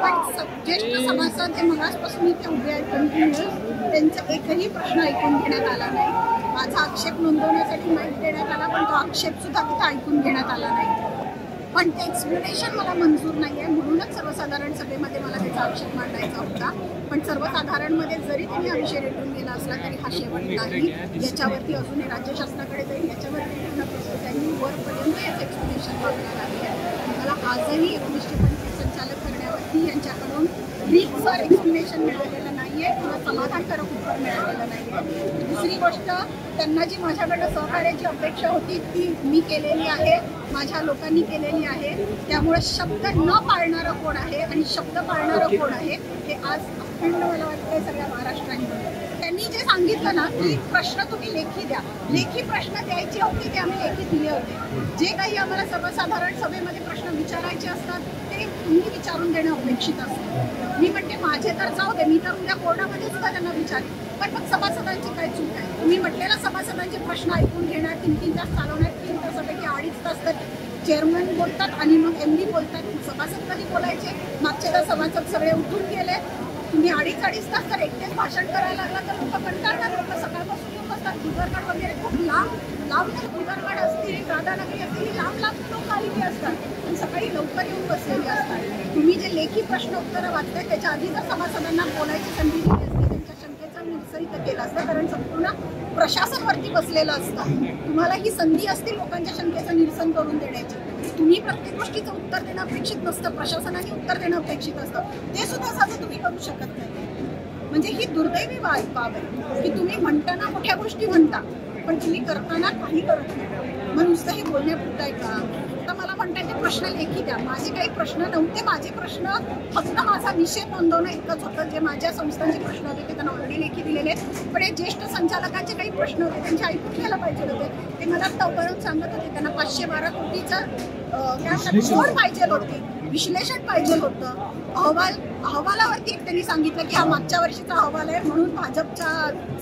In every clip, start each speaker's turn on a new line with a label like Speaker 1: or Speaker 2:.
Speaker 1: ज्येष्ठ सभासद हे मगासपासून इथे उभे आहेत कंटिन्युअस, त्यांचा एकही प्रश्न ऐकून घेण्यात आला नाही. माझा आक्षेप नोंदवण्यासाठी माईक देण्यात आला, पण तो आक्षेप सुद्धा तिथे ऐकून घेण्यात आला नाही. पण ते एक्सप्लेनेशन मला मंजूर नाही आहे, म्हणूनच सर्वसाधारण सभेमध्ये मला त्याचा आक्षेप मांडायचा होता. पण सर्वसाधारणमध्ये जरी त्यांनी हा विषय रेटून गेला असला तरी हा शेवट नाही. याच्यावरती अजूनही राज्य शासनाकडे जाईल, याच्यावरती पूर्ण प्रोसेस आहे. मी वरपर्यंत याचं एक्सप्लेनेशन मागणार आहे. मला आजही 1925 संचालक करण्यावरती यांच्याकडून रीतसर एक्सप्लेनेशन मिळालेलं नाही आहे किंवा समाधानकारक उत्तर मिळालेलं नाही आहे. दुसरी गोष्ट, त्यांना जी माझ्याकडनं सहकार्याची अपेक्षा होती ती मी केलेली आहे, माझ्या लोकांनी केलेली आहे. त्यामुळे शब्द न पाळणारं कोण आहे आणि शब्द पाळणारं कोण आहे हे आज अखंड मला वाटतं सगळ्या महाराष्ट्राने. त्यांनी जे सांगितलं ना की प्रश्न तुम्ही लेखी द्या, लेखी प्रश्न द्यायचे होते ते आम्ही लेखी दिले होते. जे काही आम्हाला सर्वसाधारण सभेमध्ये प्रश्न विचारायचे असतात ते तुम्ही विचारून देणं अपेक्षित असतं. मी म्हणते माझे तर जाऊ दे, मी तर उद्या कोर्टामध्ये सुद्धा त्यांना विचारेन. पण मग सभासदांची काय चूक आहे? तुम्ही म्हटलेला सभासदांचे प्रश्न ऐकून घेणार, 3-3 तास चालवणार, 3 तासापैकी 2.5 तास तर चेअरमन बोलतात आणि मग एमडी बोलतात. सभासद कधी बोलायचे? मागचे तर सभासद सगळे उठून गेले. तुम्ही 2.5 तास तर एकटेच भाषण करायला लागला तर लोक कंटाळणार. लोक सकाळपासून येऊन बसतात. भुदरगड वगैरे खूप लांब भुदरगड असतील, राधानगरी असतील, लांब लोक आलेली असतात पण सकाळी लवकर येऊन बसलेली असतात. तुम्ही जे लेखी प्रश्न उत्तरं वाचताय त्याच्या आधी जर सभासदांना बोलायची संधी दिली असते, त्यांच्या शंकेचं निरसन केलं असतं, कारण संपूर्ण प्रशासन वरती बसलेलं असतं. तुम्हाला ही संधी असते लोकांच्या शंकेचं निरसन करून देण्याची. तुम्ही प्रत्येक गोष्टीचं उत्तर देणं अपेक्षित नसतं, प्रशासनाने उत्तर देणं अपेक्षित असतं. ते सुद्धा साधं तुम्ही करू शकत नाही. म्हणजे ही दुर्दैवी बाब आहे की तुम्ही म्हणताना मोठ्या गोष्टी म्हणता पण तुम्ही करताना काही करत नाही. मग नुसतं हे बोलण्यापुरतं आहे का? तर मला म्हणता ते प्रश्न लेखी द्या. माझे काही प्रश्न नव्हते. माझे प्रश्न फक्त माझा निषेध नोंदवणं इतकंच होतं. जे माझ्या संस्थांचे प्रश्न होते ते त्यांना ऑलरेडी लेखी दिलेले. पण हे ज्येष्ठ संचालकांचे काही प्रश्न होते त्यांचे ऐकून घ्यायला पाहिजे होते. ते मला तवरून सांगत होते त्यांना 512 कोटीचं जोड पाहिजे होती, विश्लेषण पाहिजे होतं. अहवालावरती त्यांनी सांगितलं की हा मागच्या वर्षीचा अहवाल आहे म्हणून भाजपच्या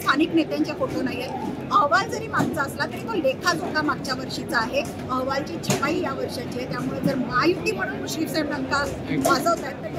Speaker 1: स्थानिक नेत्यांचे फोटो नाही आहेत. अहवाल जरी मागचा असला तरी तो लेखाजोखा मागच्या वर्षीचा आहे. अहवालची छपाई या वर्षाची आहे. त्यामुळे जर महायुती म्हणून मुश्रीफ साहेब नंका वाजवत आहेत तर